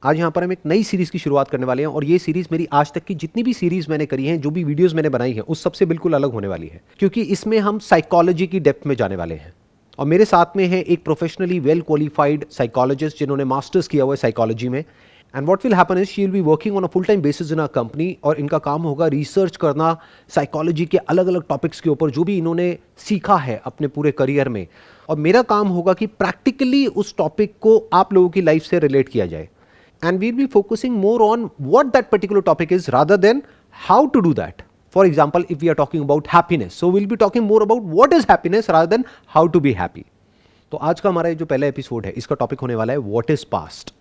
आज यहाँ पर हम एक नई सीरीज़ की शुरुआत करने वाले हैं और ये सीरीज़ मेरी आज तक की जितनी भी सीरीज़ मैंने करी हैं, जो भी वीडियोस मैंने बनाई हैं, उस सबसे बिल्कुल अलग होने वाली है, क्योंकि इसमें हम साइकोलॉजी की डेप्थ में जाने वाले हैं। और मेरे साथ में है एक प्रोफेशनली वेल क्वालिफाइड साइकोलॉजिस्ट जिन्होंने मास्टर्स किया हुआ है साइकोलॉजी में। And what will happen is she will be working on a full time basis in a company, और इनका काम होगा रिसर्च करना साइकोलॉजी के अलग अलग टॉपिक्स के ऊपर जो भी इन्होंने सीखा है अपने पूरे करियर में। और मेरा काम होगा कि प्रैक्टिकली उस टॉपिक को आप लोगों की लाइफ से रिलेट किया जाए, and we'll be focusing more on what that particular topic is rather than how to do that. For example, if we are talking about happiness, so we'll be talking more about what is happiness rather than how to be happy. तो आज का हमारा जो पहला episode है, इसका topic होने वाला है what is past.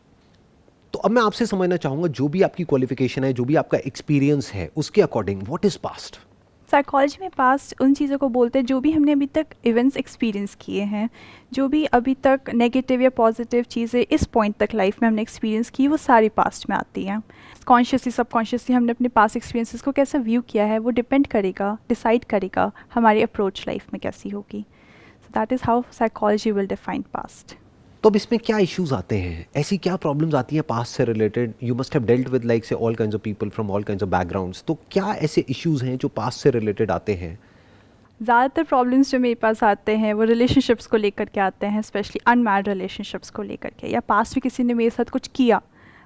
तो अब मैं आपसे समझना चाहूंगा, जो भी आपकी क्वालिफिकेशन है, जो भी आपका एक्सपीरियंस है, उसके according what is past. Psychology में पास्ट उन चीज़ों को बोलते हैं जो भी हमने अभी तक इवेंट्स एक्सपीरियंस किए हैं, जो भी अभी तक नेगेटिव या पॉजिटिव चीज़ें इस पॉइंट तक लाइफ में हमने एक्सपीरियंस की, वो सारी पास्ट में आती हैं। कॉन्शियसली सबकॉन्शियसली हमने अपने पास्ट एक्सपीरियंसेस को कैसे व्यू किया है, वो डिपेंड करेगा, डिसाइड करेगा हमारी अप्रोच लाइफ में कैसी होगी। So that is how psychology will define past. तो अब इसमें क्या इश्यूज आते हैं, ऐसी क्या प्रॉब्लम्स आती हैं पास्ट से related? You must have dealt with like say all kinds of people from all kinds of backgrounds. तो क्या ऐसे इश्यूज हैं जो पास्ट से रिलेटेड आते हैं? ज़्यादातर प्रॉब्लम्स जो मेरे पास आते हैं वो रिलेशनशिप्स को लेकर के आते हैं, स्पेशली अनमैरिड रिलेशनशिप्स को लेकर के, या पास्ट में किसी ने मेरे साथ कुछ किया,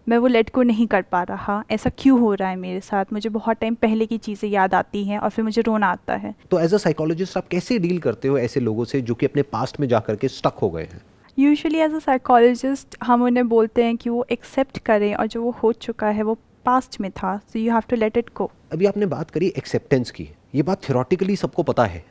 मैं वो लेट को नहीं कर पा रहा, ऐसा क्यों हो रहा है मेरे साथ, मुझे बहुत टाइम पहले की चीज़ें याद आती हैं और फिर मुझे रोना आता है। तो एज अ साइकोलॉजिस्ट आप कैसे डील करते हो ऐसे लोगों से जो कि अपने पास्ट में जाकर के स्टक हो गए हैं? यूजुअली एज अ साइकोलॉजिस्ट हम उन्हें बोलते हैं कि वो एक्सेप्ट करें, और जो वो हो चुका है वो पास्ट में था, so you have to let it go. अभी आपने बात करी एक्सेप्टेंस की, ये बात थ्योरेटिकली सबको पता है।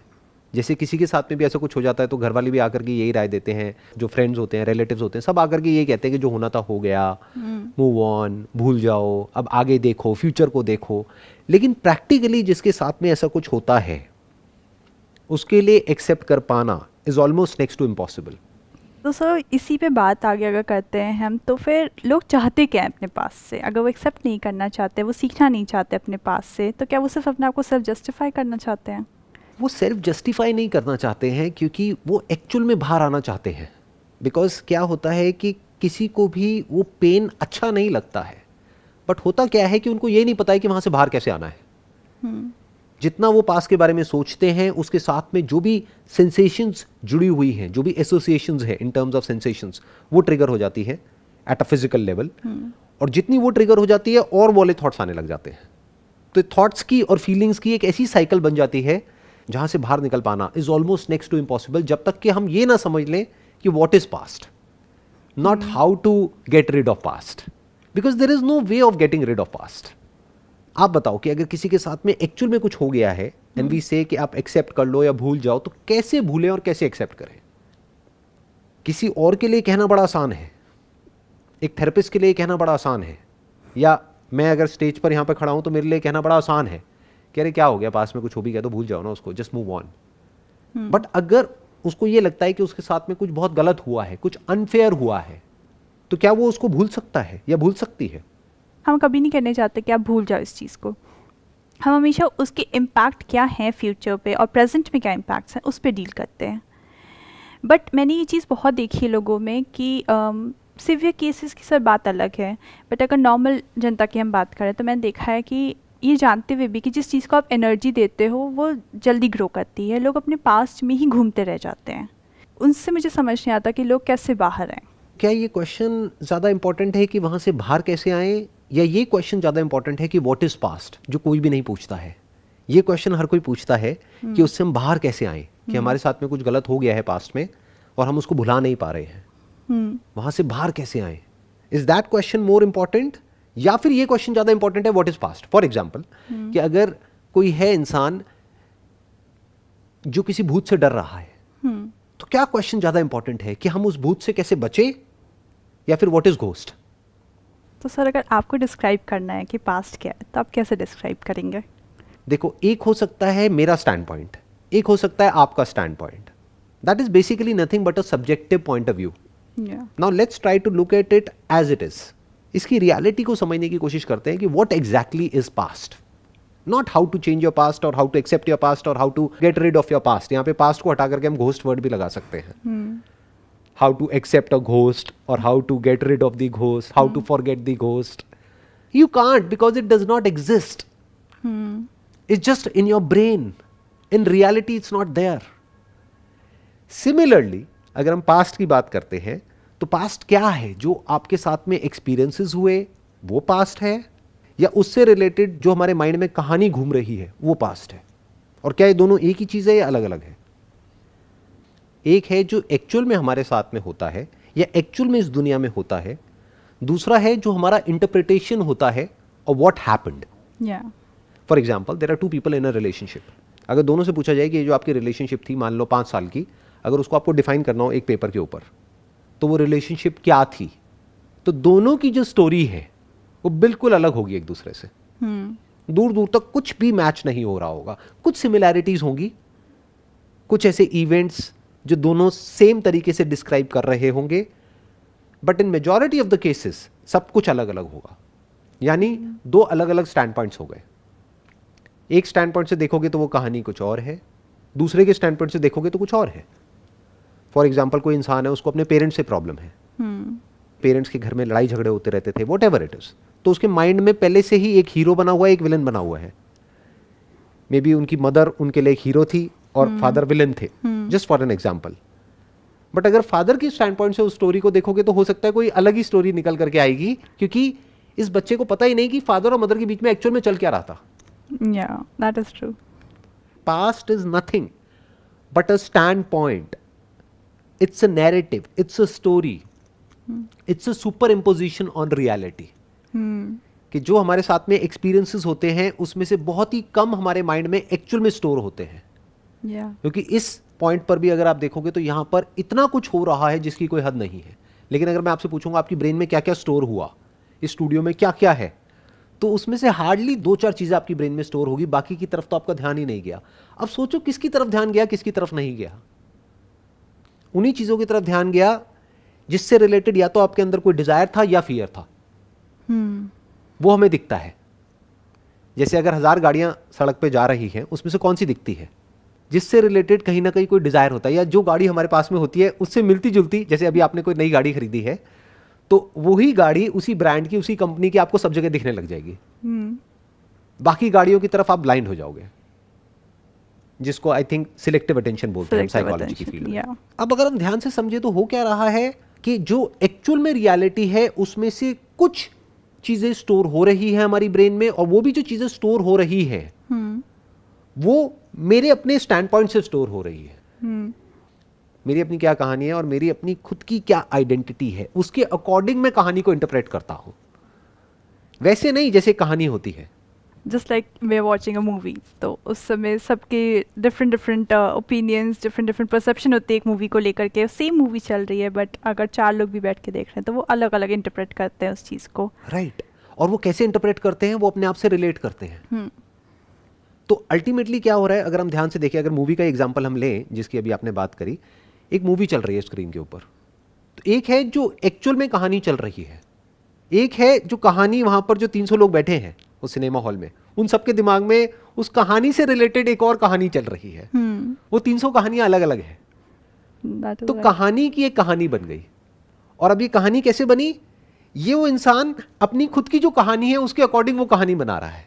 जैसे किसी के साथ में भी ऐसा कुछ हो जाता है तो घर वाले भी आकर के यही राय देते हैं, जो फ्रेंड्स होते हैं, रिलेटिव्स होते हैं, सब आकर के यही कहते हैं कि जो होना था हो गया, मूव ऑन, भूल जाओ, अब आगे देखो, फ्यूचर को देखो। लेकिन प्रैक्टिकली जिसके साथ में ऐसा कुछ होता है उसके लिए एक्सेप्ट कर पाना is almost next to impossible. तो सर इसी पे बात आगे अगर करते हैं हम, तो फिर लोग चाहते क्या है अपने पास से? अगर वो एक्सेप्ट नहीं करना चाहते, वो सीखना नहीं चाहते अपने पास से, तो क्या वो सिर्फ अपने आप को सेल्फ जस्टिफाई करना चाहते हैं? वो सेल्फ जस्टिफाई नहीं करना चाहते हैं, क्योंकि वो एक्चुअल में बाहर आना चाहते हैं। बिकॉज क्या होता है कि किसी को भी वो पेन अच्छा नहीं लगता है, बट होता क्या है कि उनको ये नहीं पता है कि वहाँ से बाहर कैसे आना है। जितना वो पास के बारे में सोचते हैं, उसके साथ में जो भी सेंसेशंस जुड़ी हुई हैं, जो भी एसोसिएशंस है इन टर्म्स ऑफ सेंसेशंस, वो ट्रिगर हो जाती है एट अ फिजिकल लेवल। और जितनी वो ट्रिगर हो जाती है और वाले थॉट्स आने लग जाते हैं। तो थॉट्स की और फीलिंग्स की एक ऐसी साइकिल बन जाती है जहां से बाहर निकल पाना is almost next to impossible, जब तक कि हम ये ना समझ लें कि what is past, not how to get rid of past, because there is no way of getting rid of past. आप बताओ कि अगर किसी के साथ में एक्चुअल में कुछ हो गया है एंड वी से कि आप एक्सेप्ट कर लो या भूल जाओ, तो कैसे भूलें और कैसे एक्सेप्ट करें? किसी और के लिए कहना बड़ा आसान है, एक थेरेपिस्ट के लिए कहना बड़ा आसान है, या मैं अगर स्टेज पर यहाँ पर खड़ा हूं तो मेरे लिए कहना बड़ा आसान है कि अरे क्या हो गया, पास में कुछ हो भी गया तो भूल जाओ ना उसको, जस्ट मूव ऑन। बट अगर उसको ये लगता है कि उसके साथ में कुछ बहुत गलत हुआ है, कुछ अनफेयर हुआ है, तो क्या वो उसको भूल सकता है या भूल सकती है? हम कभी नहीं कहने चाहते कि आप भूल जाओ इस चीज़ को। हम हमेशा उसके इम्पैक्ट क्या हैं फ्यूचर पे और प्रेजेंट में क्या इम्पैक्ट्स हैं उस पर डील करते हैं। बट मैंने ये चीज़ बहुत देखी है लोगों में कि सिवियर केसेस की सर बात अलग है, बट अगर नॉर्मल जनता की हम बात करें तो मैंने देखा है कि ये जानते हुए भी कि जिस चीज़ को आप एनर्जी देते हो वो जल्दी ग्रो करती है, लोग अपने पास्ट में ही घूमते रह जाते हैं। उनसे मुझे समझ नहीं आता कि लोग कैसे बाहर आएँ। क्या ये क्वेश्चन ज़्यादा इंपॉर्टेंट है कि वहाँ से बाहर कैसे आएँ, या ये क्वेश्चन ज़्यादा इंपॉर्टेंट है कि व्हाट इज़ पास्ट, जो कोई भी नहीं पूछता है? ये क्वेश्चन हर कोई पूछता है कि उससे हम बाहर कैसे आएँ, कि हमारे साथ में कुछ गलत हो गया है पास्ट में और हम उसको भुला नहीं पा रहे हैं, वहाँ से बाहर कैसे आएँ? Is that question more important, या फिर ये क्वेश्चन ज़्यादा इंपॉर्टेंट है what is past? For example कि अगर कोई है इंसान जो किसी भूत से डर रहा है, तो क्या क्वेश्चन ज़्यादा इंपॉर्टेंट है कि हम उस भूत से कैसे बचे, या फिर व्हाट इज़ घोस्ट? तो सर अगर आपको डिस्क्राइब करना है कि पास्ट क्या है तो आप कैसे डिस्क्राइब करेंगे? देखो, एक हो सकता है मेरा स्टैंड पॉइंट, एक हो सकता है आपका standpoint. That is basically nothing but a subjective point of view. Now let's try to look at it as it is. इसकी रियलिटी को समझने की कोशिश करते हैं कि what exactly is past, not how to change your past और how to accept your past और how to get rid of your past. यहाँ पे पास्ट को हटा करके हम घोस्ट वर्ड भी लगा सकते हैं। how to accept a ghost or how to get rid of the ghost, how to forget the ghost. You can't, because it does not exist. It's just in your brain. In reality it's not there. Similarly, अगर हम past की बात करते हैं तो past क्या है? जो आपके साथ में एक्सपीरियंसेस हुए वो पास्ट है, या उससे रिलेटेड जो हमारे माइंड में कहानी घूम रही है वो पास्ट है? और क्या ये दोनों एक ही चीज है या अलग अलग है? एक है जो एक्चुअल में हमारे साथ में होता है या एक्चुअल में इस दुनिया में होता है, दूसरा है जो हमारा इंटरप्रिटेशन होता है और what happened. For example, there are two people in a relationship. अगर दोनों से पूछा जाए कि ये जो आपकी रिलेशनशिप थी, मान लो 5 साल की, अगर उसको आपको डिफाइन करना हो एक पेपर के ऊपर, तो वो रिलेशनशिप क्या थी, तो दोनों की जो स्टोरी है वो बिल्कुल अलग होगी एक दूसरे से. दूर दूर तक कुछ भी मैच नहीं हो रहा होगा. कुछ सिमिलैरिटीज होंगी, कुछ ऐसे इवेंट्स जो दोनों सेम तरीके से डिस्क्राइब कर रहे होंगे, but in majority of the cases सब कुछ अलग अलग होगा. यानी दो अलग अलग स्टैंड पॉइंट्स हो गए. एक स्टैंड पॉइंट से देखोगे तो वो कहानी कुछ और है, दूसरे के स्टैंड पॉइंट से देखोगे तो कुछ और है. फॉर एग्जाम्पल, कोई इंसान है, उसको अपने पेरेंट्स से प्रॉब्लम है, पेरेंट्स के घर में लड़ाई झगड़े होते रहते थे, वॉट एवर इट इज, तो उसके माइंड में पहले से ही एक हीरो बना हुआ है, एक विलन बना हुआ है. मे बी उनकी मदर उनके लिए एक हीरो थी और फादर विलन थे, just for an example. But अगर फादर की स्टैंड पॉइंट से उस स्टोरी को देखोगे तो हो सकता है कोई अलग ही स्टोरी निकल करके आएगी, क्योंकि इस बच्चे को पता ही नहीं कि फादर और मदर के बीच में एक्चुअल में चल क्या रहा था. Yeah, that is true. Past is nothing but a standpoint. It's a narrative. It's a story. It's a superimposition on reality. कि जो हमारे साथ में एक्सपीरियंसेस होते हैं उसमें से बहुत ही कम हमारे माइंड में एक्चुअल में स्टोर होते हैं. क्योंकि इस पॉइंट पर भी अगर आप देखोगे तो यहाँ पर इतना कुछ हो रहा है जिसकी कोई हद नहीं है. लेकिन अगर मैं आपसे पूछूंगा आपकी ब्रेन में क्या क्या स्टोर हुआ, इस स्टूडियो में क्या क्या है, तो उसमें से हार्डली 2-4 चीजें आपकी ब्रेन में स्टोर होगी, बाकी की तरफ तो आपका ध्यान ही नहीं गया. अब सोचो किसकी तरफ ध्यान गया, किसकी तरफ नहीं गया. उन्हीं चीजों की तरफ ध्यान गया जिससे रिलेटेड या तो आपके अंदर कोई डिजायर था या फियर था. वो हमें दिखता है. जैसे अगर 1000 गाड़ियां सड़क पे जा रही हैं, उसमें से कौन सी दिखती है जिससे रिलेटेड कहीं ना कहीं कोई डिजायर होता है, या जो गाड़ी हमारे पास में होती है उससे मिलती जुलती. जैसे अभी आपने कोई नई गाड़ी खरीदी है तो वही गाड़ी उसी ब्रांड की, उसी कंपनी की आपको सब जगह दिखने लग जाएगी. बाकी गाड़ियों की तरफ आप ब्लाइंड हो जाओगे, जिसको आई थिंक सिलेक्टिव अटेंशन बोलते हैं साइकोलॉजी की फील्ड में. अब अगर हम ध्यान से समझे तो हो क्या रहा है कि जो एक्चुअल में रियलिटी है उसमें से कुछ चीजें स्टोर हो रही है हमारी ब्रेन में, और वो भी जो चीजें स्टोर हो रही है वो मेरे अपने स्टैंड पॉइंट से स्टोर हो रही है. मेरी अपनी क्या कहानी है और मेरी अपनी खुद की क्या आइडेंटिटी है, उसके अकॉर्डिंग मैं कहानी को इंटरप्रेट करता हूं. वैसे नहीं जैसे कहानी होती है. Just like we are watching a movie, तो उस समय सबके डिफरेंट ओपिनियंस, डिफरेंट परसेप्शन होते हैं एक मूवी को लेकर के. सेम मूवी चल रही है बट अगर 4 लोग भी बैठ के देख रहे हैं तो वो अलग अलग इंटरप्रेट करते हैं उस चीज़ को. राइट. और वो कैसे इंटरप्रेट करते हैं, वो अपने आप से रिलेट करते हैं. तो अल्टीमेटली क्या हो रहा है, अगर हम ध्यान से देखें, अगर मूवी का एग्जाम्पल हम लें जिसकी अभी आपने बात करी, एक मूवी चल रही है स्क्रीन के ऊपर, तो एक है जो एक्चुअल में कहानी चल रही है, एक है जो कहानी वहां पर जो 300 लोग बैठे हैं उस सिनेमा हॉल में, उन सबके दिमाग में उस कहानी से रिलेटेड एक और कहानी चल रही है. वो 300 कहानियां अलग अलग है. तो कहानी की एक कहानी बन गई. और अब ये कहानी कैसे बनी, ये वो इंसान अपनी खुद की जो कहानी है उसके अकॉर्डिंग वो कहानी बना रहा है.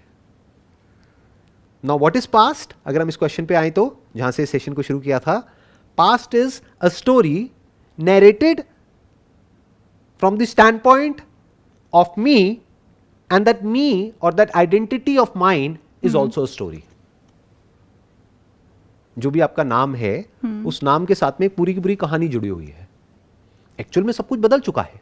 नाउ व्हाट इज पास्ट, अगर हम इस क्वेश्चन पे आए तो जहां से सेशन को शुरू किया था, past is a story narrated from the stand point of me, and that me or that identity of mine is also a story. जो भी आपका नाम है उस नाम के साथ में एक पूरी की पूरी कहानी जुड़ी हुई है. एक्चुअल में सब कुछ बदल चुका है.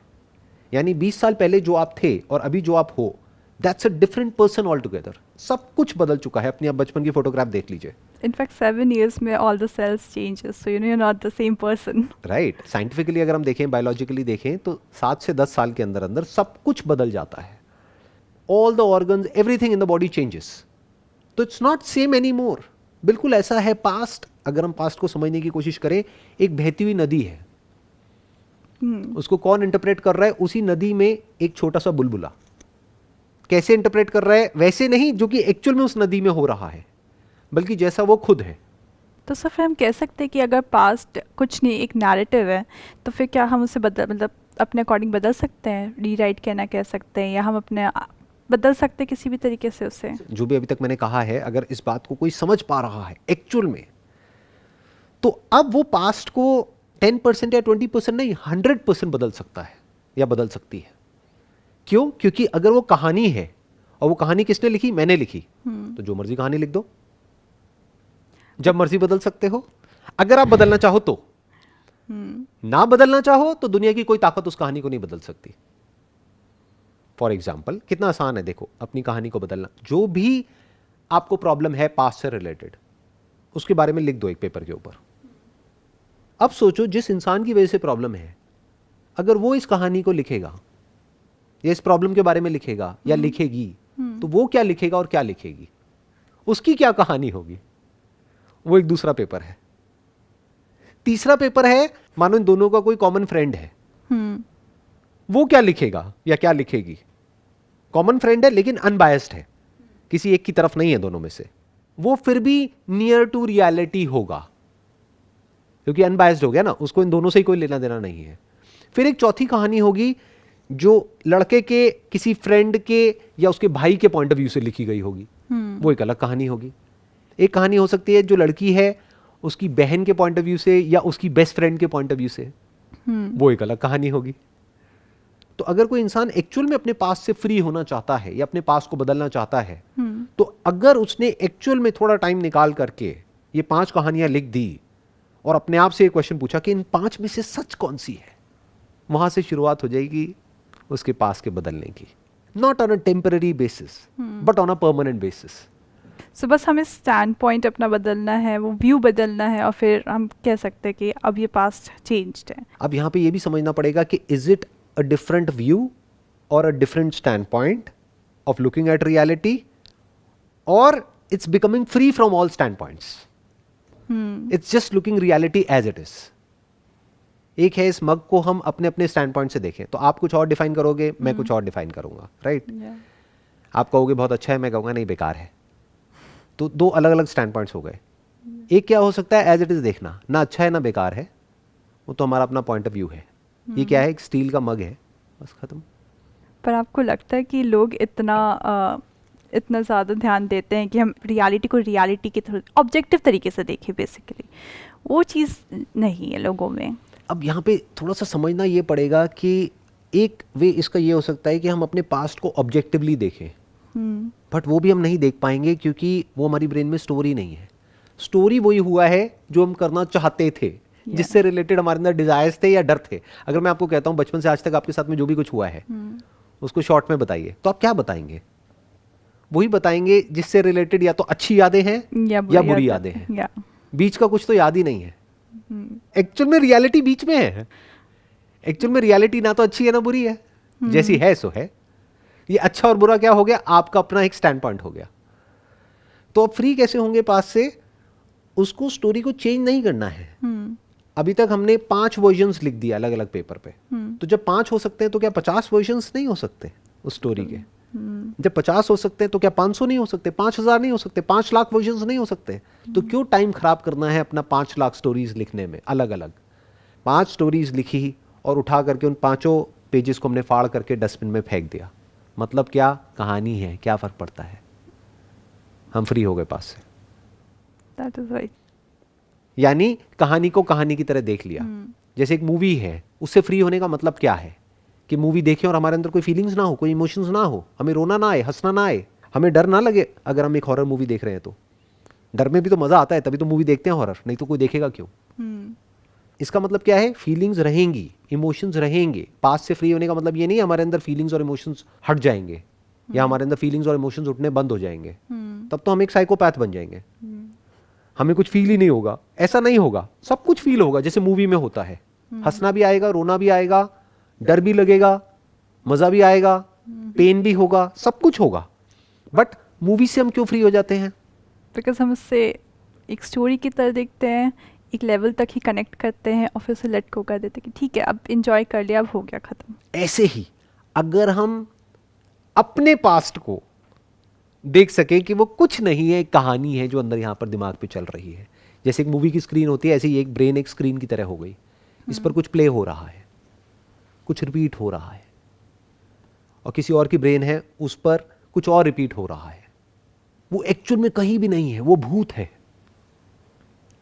यानी 20 साल पहले जो आप थे और अभी जो आप हो, that's a different person all together. सब कुछ बदल चुका है. अपनी आप बचपन की फोटोग्राफ देख लीजिए. इनफैक्ट 7 years में all the cells changes, so you know you are not the same person. Right. Scientifically अगर हम देखें, बायोलॉजिकली देखें, तो 7 से 10 साल के अंदर अंदर सब कुछ बदल जाता है. All the organs, everything in the body changes. तो it's not same anymore. बिल्कुल ऐसा है पास्ट. अगर हम पास्ट को समझने की कोशिश करें, एक बहती हुई नदी है. उसको कौन इंटरप्रेट कर रहा है, उसी नदी में एक छोटा सा बुलबुला. कैसे इंटरप्रेट कर रहा है, वैसे नहीं जो कि एक्चुअल में उस नदी में हो रहा है, बल्कि जैसा वो खुद है. तो सर फिर हम कह सकते हैं कि अगर पास्ट कुछ नहीं, एक नैरेटिव है, तो फिर क्या हम उसे मतलब अपने अकॉर्डिंग बदल सकते हैं, रीराइट कहना कह सकते हैं, या हम अपने बदल सकते हैं किसी भी तरीके से उसे? जो भी अभी तक मैंने कहा है, अगर इस बात को कोई समझ पा रहा है एक्चुअल में, तो अब वो पास्ट को 10% या 20% नहीं 100% बदल सकता है या बदल सकती है। क्यों? क्योंकि अगर वो कहानी है, और वो कहानी किसने लिखी? मैंने लिखी, तो जो मर्जी कहानी लिख दो, जब मर्जी बदल सकते हो। अगर आप बदलना चाहो तो, ना बदलना चाहो तो दुनिया की कोई ताकत उस कहानी को नहीं बदल सकती। फॉर एग्जाम्पल, कितना आसान है देखो अपनी कहानी को बदलना। जो भी आपको प्रॉब्लम है पास्ट से रिलेटेड, उसके बारे में लिख दो एक पेपर के ऊपर। अब सोचो जिस इंसान की वजह से प्रॉब्लम है, अगर वो इस कहानी को लिखेगा या इस प्रॉब्लम के बारे में लिखेगा या लिखेगी, तो वो क्या लिखेगा और क्या लिखेगी, उसकी क्या कहानी होगी, वो एक दूसरा पेपर है। तीसरा पेपर है, मानो इन दोनों का कोई कॉमन फ्रेंड है, वो क्या लिखेगा या क्या लिखेगी। कॉमन फ्रेंड है लेकिन अनबायस्ड है, किसी एक की तरफ नहीं है दोनों में से, वो फिर भी नियर टू रियलिटी होगा क्योंकि अनबायस्ड हो गया ना, उसको इन दोनों से ही कोई लेना देना नहीं है। फिर एक चौथी कहानी होगी जो लड़के के किसी फ्रेंड के या उसके भाई के पॉइंट ऑफ व्यू से लिखी गई होगी, वो एक अलग कहानी होगी। एक कहानी हो सकती है जो लड़की है उसकी बहन के पॉइंट ऑफ व्यू से या उसकी बेस्ट फ्रेंड के पॉइंट ऑफ व्यू से, वो एक अलग कहानी होगी। तो अगर कोई इंसान एक्चुअल में अपने पास से फ्री होना चाहता है या अपने पास को बदलना चाहता है, तो अगर उसने एक्चुअल में थोड़ा टाइम निकाल करके ये 5 कहानियां लिख दी और अपने आप से एक क्वेश्चन पूछा कि इन 5 में से सच कौन सी है, वहां से शुरुआत हो जाएगी उसके पास के बदलने की। Not on a temporary basis but on a permanent basis. So बस हमें स्टैंड पॉइंट अपना बदलना है, वो व्यू बदलना है, और फिर हम कह सकते हैं कि अब ये पास्ट चेंज्ड है। अब यहाँ पे ये भी समझना पड़ेगा कि is it a different view और a different standpoint of looking at reality, और it's becoming free from all standpoints. It's just looking reality as it is. एक है इस मग को हम अपने अपने स्टैंड पॉइंट से देखें, तो आप कुछ और डिफाइन करोगे, मैं कुछ और डिफाइन करूंगा, राइट? आप कहोगे बहुत अच्छा है, मैं कहूंगा नहीं बेकार है। तो 2 अलग अलग स्टैंड पॉइंट्स हो गए। एक क्या हो सकता है, एज इट इज देखना, ना अच्छा है ना बेकार है, वो तो हमारा अपना पॉइंट ऑफ व्यू है। ये क्या है, एक स्टील का मग है, बस खत्म। पर आपको लगता है कि लोग इतना ज़्यादा ध्यान देते हैं कि हम रियलिटी को रियलिटी के थ्रू ऑब्जेक्टिव तरीके से देखें, बेसिकली वो चीज़ नहीं है लोगों में। अब यहाँ पे थोड़ा सा समझना ये पड़ेगा कि एक वे इसका ये हो सकता है कि हम अपने पास्ट को ऑब्जेक्टिवली देखें, बट वो भी हम नहीं देख पाएंगे क्योंकि वो हमारी ब्रेन में स्टोरी नहीं है। स्टोरी वही हुआ है जो हम करना चाहते थे, जिससे रिलेटेड हमारे अंदर डिजायर्स थे या डर थे। अगर मैं आपको कहता हूँ बचपन से आज तक आपके साथ में जो भी कुछ हुआ है उसको शॉर्ट में बताइए, तो आप क्या बताएंगे? वही बताएंगे जिससे रिलेटेड या तो अच्छी यादें हैं या बुरी यादें हैं। बीच का कुछ तो याद ही नहीं है। एक्चुअल में रियलिटी बीच में है। एक्चुअल में रियलिटी ना तो अच्छी है ना बुरी है, जैसी है सो है। ये अच्छा और बुरा क्या हो गया, आपका अपना एक स्टैंड पॉइंट हो गया। तो अब फ्री कैसे होंगे पास से? उसको स्टोरी को चेंज नहीं करना है। अभी तक हमने 5 वर्जन्स लिख दिया अलग अलग पेपर पे, तो जब 5 हो सकते हैं तो क्या 50 वर्जन्स नहीं हो सकते उस स्टोरी के? जब 50 हो सकते हैं तो क्या 500 नहीं हो सकते, 5000 नहीं हो सकते, 5 लाख वर्जन्स नहीं हो सकते? तो क्यों टाइम खराब करना है अपना 5 लाख स्टोरीज लिखने में? अलग अलग 5 स्टोरीज लिखी और उठा करके उन 5 पेजेस को हमने फाड़ करके डस्टबिन में फेंक दिया। मतलब क्या, कहानी है, क्या फर्क पड़ता है? हम फ्री हो गए पास से। That is right. यानी कहानी को कहानी की तरह देख लिया। जैसे एक मूवी है, उससे फ्री होने का मतलब क्या है कि मूवी देखें और हमारे अंदर कोई फीलिंग्स ना हो, कोई इमोशंस ना हो, हमें रोना ना आए, हंसना ना आए, हमें डर ना लगे। अगर हम एक हॉरर मूवी देख रहे हैं तो डर में भी तो मजा आता है, तभी तो मूवी देखते हैं हॉरर, नहीं तो कोई देखेगा क्यों? इसका मतलब क्या है, फीलिंग्स रहेंगी, इमोशंस रहेंगे। पास्ट से फ्री होने का मतलब ये नहीं हमारे अंदर फीलिंग्स और इमोशंस हट जाएंगे या हमारे अंदर फीलिंग्स और इमोशंस उठने बंद हो जाएंगे। तब तो हम एक साइकोपैथ बन जाएंगे, हमें कुछ फील ही नहीं होगा। ऐसा नहीं होगा, सब कुछ फील होगा जैसे मूवी में होता है। हंसना भी आएगा, रोना भी आएगा, डर भी लगेगा, मजा भी आएगा, पेन भी होगा, सब कुछ होगा। बट मूवी से हम क्यों फ्री हो जाते हैं? बिकॉज हम उससे एक स्टोरी की तरह देखते हैं, एक लेवल तक ही कनेक्ट करते हैं और फिर उसे लेट गो कर देते हैं कि ठीक है अब इंजॉय कर लिया, अब हो गया खत्म। ऐसे ही अगर हम अपने पास्ट को देख सके कि वो कुछ नहीं है, एक कहानी है जो अंदर यहाँ पर दिमाग पे चल रही है, जैसे एक मूवी की स्क्रीन होती है, ऐसे ही एक ब्रेन एक स्क्रीन की तरह हो गई। इस पर कुछ प्ले हो रहा है, कुछ रिपीट हो रहा है, और किसी और की ब्रेन है, उस पर कुछ और रिपीट हो रहा है। वो एक्चुअल में कहीं भी नहीं है, वो भूत है।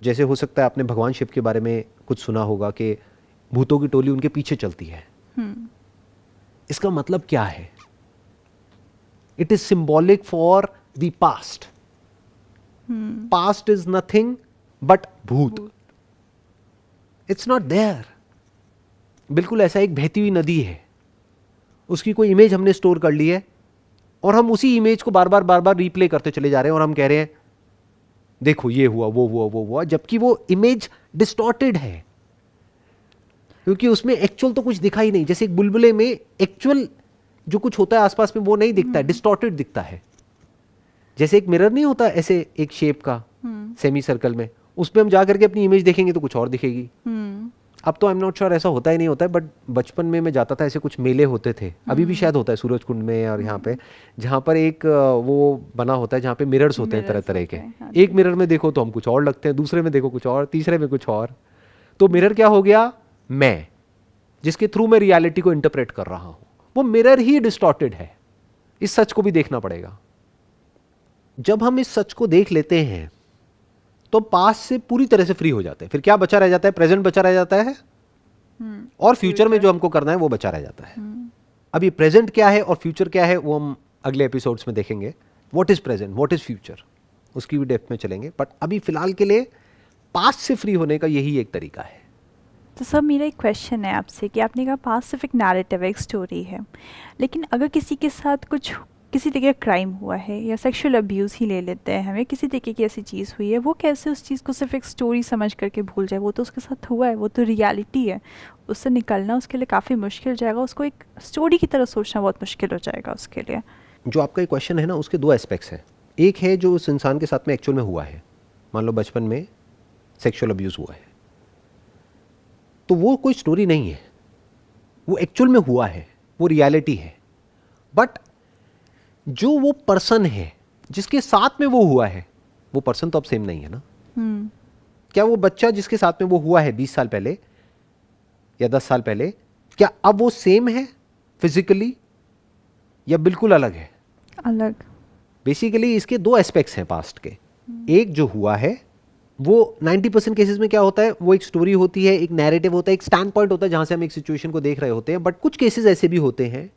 जैसे हो सकता है आपने भगवान शिव के बारे में कुछ सुना होगा कि भूतों की टोली उनके पीछे चलती है। इसका मतलब क्या है? It is symbolic for the past. Past is nothing but भूत। It's not there. बिल्कुल ऐसा एक बहती हुई नदी है, उसकी कोई इमेज हमने स्टोर कर ली है और हम उसी इमेज को बार बार रिप्ले करते चले जा रहे हैं, और हम कह रहे हैं देखो ये हुआ, वो हुआ, वो हुआ, जबकि वो इमेज डिस्टॉर्टेड है, क्योंकि उसमें एक्चुअल तो कुछ दिखा ही नहीं। जैसे एक बुलबुले में एक्चुअल जो कुछ होता है आसपास में वो नहीं दिखता है, डिस्टॉर्टेड दिखता है। जैसे एक मिरर नहीं होता ऐसे एक शेप का सेमी सर्कल में, उसमें हम जा करके अपनी इमेज देखेंगे तो कुछ और दिखेगी। अब तो आई एम नॉट श्योर ऐसा होता ही नहीं होता है, बट बचपन में मैं जाता था, ऐसे कुछ मेले होते थे, अभी भी शायद होता है सूरज कुंड में और यहाँ पे, जहाँ पर एक वो बना होता है जहाँ पे मिरर्स होते हैं तरह तरह के। एक मिरर में देखो तो हम कुछ और लगते हैं, दूसरे में देखो कुछ और, तीसरे में कुछ और। तो मिरर क्या हो गया? मैं, जिसके थ्रू मैं रियलिटी को इंटरप्रेट कर रहा हूं, वो मिरर ही डिस्टॉर्टेड है। इस सच को भी देखना पड़ेगा। जब हम इस सच को देख लेते हैं तो पास्ट से पूरी तरह से फ्री हो जाते हैं। फिर क्या बचा रह जाता है? प्रेजेंट बचा रह जाता है, और फ्यूचर में जो हमको करना है वो बचा रह जाता है। अभी प्रेजेंट क्या है और फ्यूचर क्या है वो हम अगले एपिसोड्स में देखेंगे। What is present, what is future, उसकी भी डेप्थ में चलेंगे। बट अभी फिलहाल के लिए पास्ट से फ्री होने का यही एक तरीका है। तो सर मेरा एक क्वेश्चन है आपसे कि आपने कहा पास्ट सिर्फ एक नैरेटिव, एक स्टोरी है, लेकिन अगर किसी के साथ कुछ किसी तरीके का क्राइम हुआ है या सेक्सुअल अब्यूज़ ही ले लेते हैं, हमें किसी तरीके की ऐसी चीज़ हुई है, वो कैसे उस चीज़ को सिर्फ एक स्टोरी समझ करके भूल जाए? वो तो उसके साथ हुआ है, वो तो रियलिटी है, उससे निकलना उसके लिए काफ़ी मुश्किल हो जाएगा, उसको एक स्टोरी की तरह सोचना बहुत मुश्किल हो जाएगा उसके लिए। जो आपका क्वेश्चन है ना, उसके दो एस्पेक्ट्स हैं। एक है जो उस इंसान के साथ में एक्चुअल में हुआ है, मान लो बचपन में सेक्सुअल अब्यूज़ हुआ है, तो वो कोई स्टोरी नहीं है, वो एक्चुअल में हुआ है, वो रियलिटी है। बट जो वो पर्सन है जिसके साथ में वो हुआ है, वो पर्सन तो अब सेम नहीं है ना। क्या वो बच्चा जिसके साथ में वो हुआ है 20 साल पहले या 10 साल पहले, क्या अब वो सेम है फिजिकली या बिल्कुल अलग है? अलग। बेसिकली इसके दो एस्पेक्ट्स हैं पास्ट के। एक जो हुआ है वो 90% केसेस में क्या होता है, वो एक स्टोरी होती है, एक नैरेटिव होता है, एक स्टैंड पॉइंट होता है जहां से हम एक सिचुएशन को देख रहे होते हैं। बट कुछ केसेस ऐसे भी होते हैं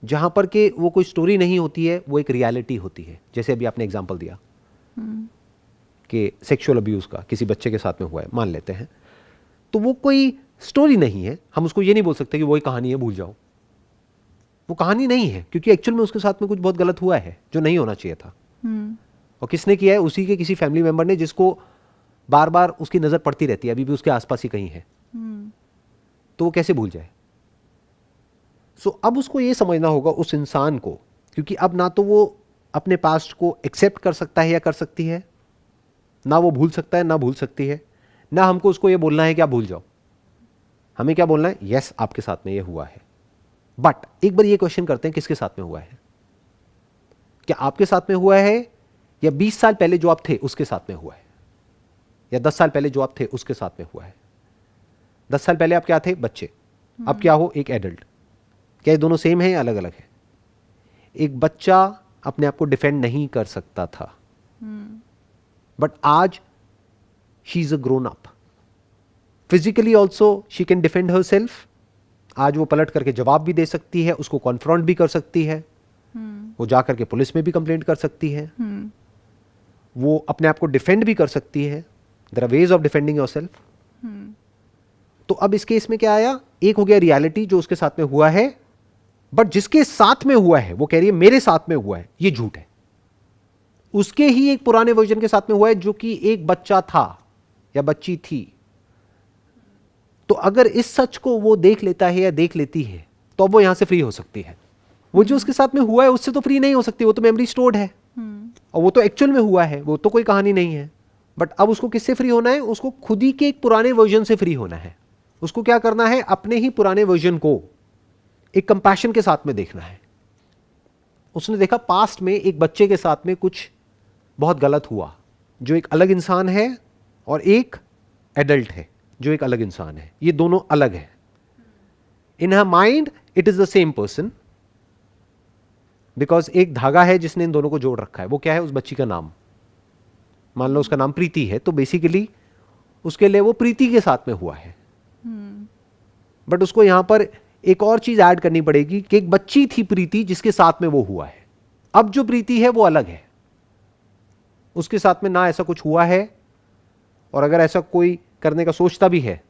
जहां पर के वो कोई स्टोरी नहीं होती है, वो एक रियलिटी होती है। जैसे अभी आपने एग्जांपल दिया कि सेक्सुअल अब्यूज का किसी बच्चे के साथ में हुआ है, मान लेते हैं, तो वो कोई स्टोरी नहीं है। हम उसको ये नहीं बोल सकते कि वही कहानी है, भूल जाओ। वो कहानी नहीं है, क्योंकि एक्चुअल में उसके साथ में कुछ बहुत गलत हुआ है जो नहीं होना चाहिए था। और किसने किया है? उसी के किसी फैमिली मेंबर ने, जिसको बार बार उसकी नजर पड़ती रहती है, अभी भी उसके आसपास ही कहीं है। तो वो कैसे भूल जाए? सो अब उसको ये समझना होगा उस इंसान को, क्योंकि अब ना तो वो अपने पास्ट को एक्सेप्ट कर सकता है या कर सकती है, ना वो भूल सकता है ना भूल सकती है, ना हमको उसको ये बोलना है कि आप भूल जाओ। हमें क्या बोलना है? यस, आपके साथ में ये हुआ है। बट एक बार ये क्वेश्चन करते हैं, किसके साथ में हुआ है? क्या आपके साथ में हुआ है, या 20 साल पहले जो आप थे उसके साथ में हुआ है, या 10 साल पहले जो आप थे उसके साथ में हुआ है? 10 साल पहले आप क्या थे? बच्चे। अब क्या हो? एक एडल्ट। क्या ये दोनों सेम है या अलग अलग है? एक बच्चा अपने आप को डिफेंड नहीं कर सकता था, बट आज she is a grown up, physically also she can defend her self. आज वो पलट करके जवाब भी दे सकती है, उसको कॉन्फ्रंट भी कर सकती है, वो जा करके पुलिस में भी कंप्लेंट कर सकती है, वो अपने आप को डिफेंड भी कर सकती है। There are ways of defending yourself. तो अब इस केस में क्या आया? एक हो गया रियलिटी जो उसके साथ में हुआ है, बट जिसके साथ में हुआ है वो कह रही है मेरे साथ में हुआ है, ये झूठ है। उसके ही एक पुराने वर्जन के साथ में हुआ है जो कि एक बच्चा था या बच्ची थी। तो अगर इस सच को वो देख लेता है या देख लेती है, तो अब वो यहां से फ्री हो सकती है। वो जो उसके साथ में हुआ है उससे तो फ्री नहीं हो सकती, वो तो मेमोरी स्टोर्ड है, और वो तो एक्चुअल में हुआ है, वो तो कोई कहानी नहीं है। बट अब उसको किससे फ्री होना है? उसको खुद ही के एक पुराने वर्जन से फ्री होना है। उसको क्या करना है? अपने ही पुराने वर्जन को एक कंपैशन के साथ में देखना है। उसने देखा पास्ट में एक बच्चे के साथ में कुछ बहुत गलत हुआ, जो एक अलग इंसान है और एक एडल्ट है जो एक अलग इंसान है, ये दोनों अलग है। In her mind it is the same person, because एक धागा है जिसने इन दोनों को जोड़ रखा है। वो क्या है? उस बच्ची का नाम। मान लो उसका नाम प्रीति है, तो बेसिकली उसके लिए वो प्रीति के साथ में हुआ है। बट उसको यहां पर एक और चीज ऐड करनी पड़ेगी कि एक बच्ची थी प्रीति जिसके साथ में वो हुआ है। अब जो प्रीति है वो अलग है, उसके साथ में ना ऐसा कुछ हुआ है, और अगर ऐसा कोई करने का सोचता भी है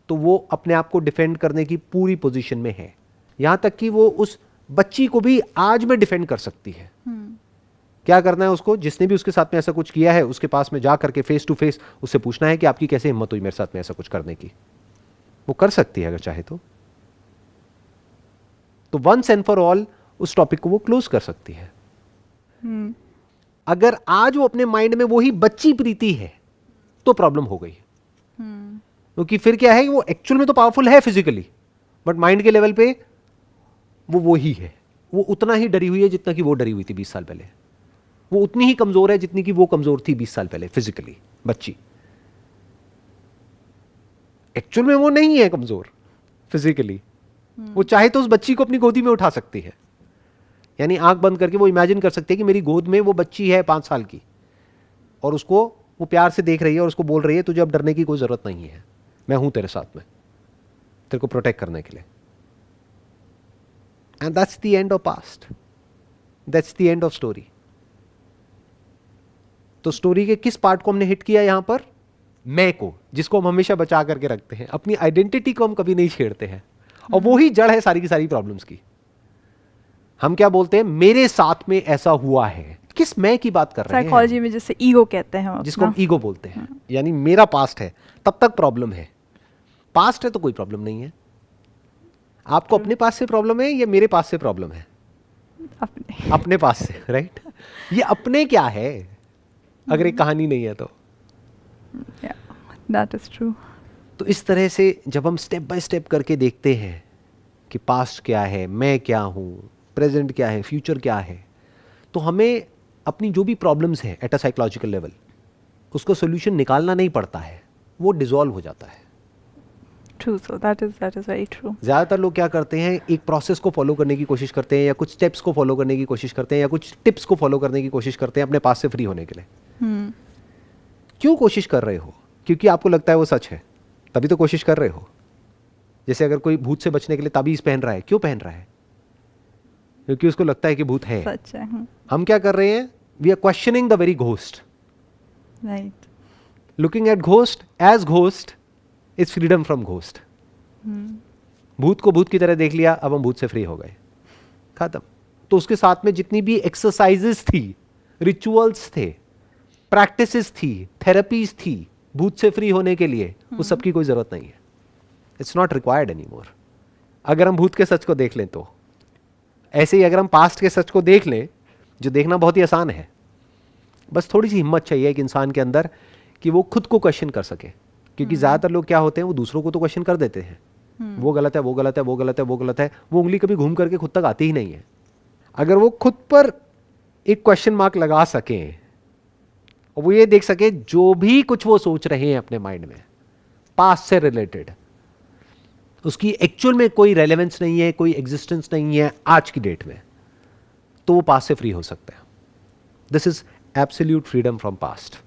तो वो अपने आप को डिफेंड करने की पूरी पोजीशन में है। यहां तक कि वो उस बच्ची को भी आज में डिफेंड कर सकती है। क्या करना है उसको? जिसने भी उसके साथ में ऐसा कुछ किया है उसके पास में जा करके फेस टू फेस उससे पूछना है कि आपकी कैसे हिम्मत हुई मेरे साथ में ऐसा कुछ करने की। वो कर सकती है अगर चाहे तो वंस एंड फॉर ऑल उस टॉपिक को वो क्लोज कर सकती है। अगर आज वो अपने माइंड में वही बच्ची प्रीति है तो प्रॉब्लम हो गई, क्योंकि फिर क्या है, वो एक्चुअल में तो पावरफुल है फिजिकली, बट माइंड के लेवल पे वो ही है। वो उतना ही डरी हुई है जितना कि वो डरी हुई थी 20 साल पहले। वो उतनी ही कमजोर है जितनी कि वो कमजोर थी 20 साल पहले फिजिकली। बच्ची एक्चुअल में वो नहीं है कमजोर फिजिकली। वो चाहे तो उस बच्ची को अपनी गोदी में उठा सकती है, यानी आंख बंद करके वो इमेजिन कर सकती है कि मेरी गोद में वो बच्ची है 5 साल की, और उसको वो प्यार से देख रही है और उसको बोल रही है तुझे अब डरने की कोई जरूरत नहीं है, मैं हूं तेरे साथ में, तेरे को प्रोटेक्ट करने के लिए। And that's the end of past, that's the end of story. तो स्टोरी के किस पार्ट को हमने हिट किया यहां पर? मैं को, जिसको हम हमेशा बचा करके रखते हैं। अपनी आइडेंटिटी को हम कभी नहीं छेड़ते हैं, और वो ही जड़ है सारी की सारी प्रॉब्लम्स की। हम क्या बोलते हैं? मेरे साथ में ऐसा हुआ है। किस मैं की बात कर रहे हैं? साइकोलॉजी में जिसे ईगो कहते हैं, जिसको हम ईगो बोलते हैं। यानी मेरा पास्ट है तब तक प्रॉब्लम है, पास्ट है तो कोई प्रॉब्लम नहीं है। आपको अपने पास से प्रॉब्लम है या मेरे पास से प्रॉब्लम है? अपने पास से, राइट? ये अपने क्या है अगर एक कहानी नहीं है तो? That is true. तो इस तरह से जब हम स्टेप बाय स्टेप करके देखते हैं कि पास्ट क्या है, मैं क्या हूं, प्रेजेंट क्या है, फ्यूचर क्या है, तो हमें अपनी जो भी प्रॉब्लम्स हैं एट अ साइकोलॉजिकल लेवल उसको सोल्यूशन निकालना नहीं पड़ता है, वो डिसॉल्व हो जाता है। True, so that is very true. ज़्यादातर लोग क्या करते हैं, एक प्रोसेस को फॉलो करने की कोशिश करते हैं, या कुछ स्टेप्स को फॉलो करने की कोशिश करते हैं, या कुछ टिप्स को फॉलो करने की कोशिश करते हैं अपने पास से फ्री होने के लिए। क्यों कोशिश कर रहे हो? क्योंकि आपको लगता है वो सच है, तभी तो कोशिश कर रहे हो। जैसे अगर कोई भूत से बचने के लिए ताबीज पहन रहा है, क्यों पहन रहा है? क्योंकि उसको लगता है कि भूत है। सच है। हम क्या कर रहे हैं? We are questioning the very ghost. Right. Looking at ghost as ghost is freedom from ghost. भूत को भूत की तरह देख लिया, अब हम भूत से फ्री हो गए, खत्म। तो उसके साथ में जितनी भी एक्सरसाइजेस थी, रिचुअल्स थे, प्रैक्टिसेस थी, थेरेपीज थी भूत से फ्री होने के लिए, उस सब की कोई जरूरत नहीं है। It's not required any more. अगर हम भूत के सच को देख लें तो, ऐसे ही अगर हम पास्ट के सच को देख लें, जो देखना बहुत ही आसान है, बस थोड़ी सी हिम्मत चाहिए एक इंसान के अंदर कि वो खुद को क्वेश्चन कर सके। क्योंकि ज्यादातर लोग क्या होते हैं, वो दूसरों को तो क्वेश्चन कर देते हैं, वो गलत है, वो गलत है, वो गलत है, वो गलत है, वो उंगली कभी घूम करके खुद तक आती ही नहीं है। अगर वो खुद पर एक क्वेश्चन मार्क लगा सकें और वो ये देख सके जो भी कुछ वो सोच रहे हैं अपने माइंड में पास्ट से रिलेटेड, उसकी एक्चुअल में कोई रेलेवेंस नहीं है, कोई एग्जिस्टेंस नहीं है आज की डेट में, तो वो पास्ट से फ्री हो सकता है। This is absolute freedom from past.